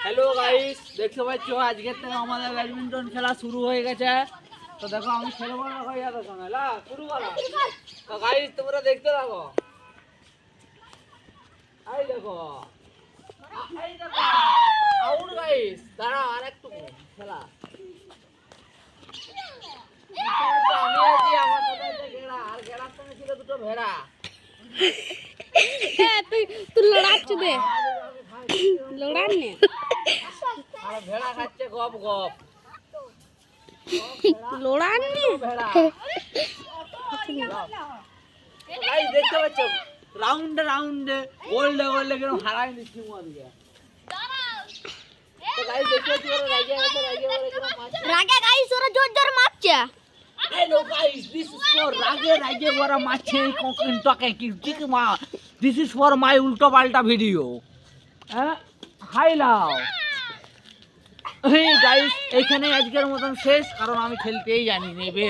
Hello guys, দেখতে পাচ্ছ আজকের থেকে আমাদের ব্যাডমিন্টন খেলা শুরু হয়ে গেছে। তো দেখো আমি খেলবো না ভাই, এত সময় শুরু করা। তো গাইস তোমরা দেখতে থাকো। এই দেখো, এই দেখো আউট গাইস। দাঁড়াও আর একটু খেলা। আমি আছি, আমার সাথে আছে ঘেড়া, আর ঘেড়ার সঙ্গে ছিল দুটো ভেড়া। তুই লড়াচ্ছ দে, লড়ান নে। আর ভেড়া খাচ্ছে গপ গপ। লড়ান নে ভেড়া গাইস দেখতে পাচ্ছ, রাউন্ডে রাউন্ডে গোল্ডে গোল্ডে কেন হারাই নিচ্ছি মোদিকে। তো গাইস দেখতে পাচ্ছ ওরা রাগে গেছে, রাগে গাইস ওরা জোর জোর মারছে। Hello guys, this is for Rage Wara Mache Kokintoke Kikma. This is for my Ulta Balta video. Hi now. Hey guys, এখানে আজকের মতন শেষ, কারণ আমি খেলতেই জানি নেবে।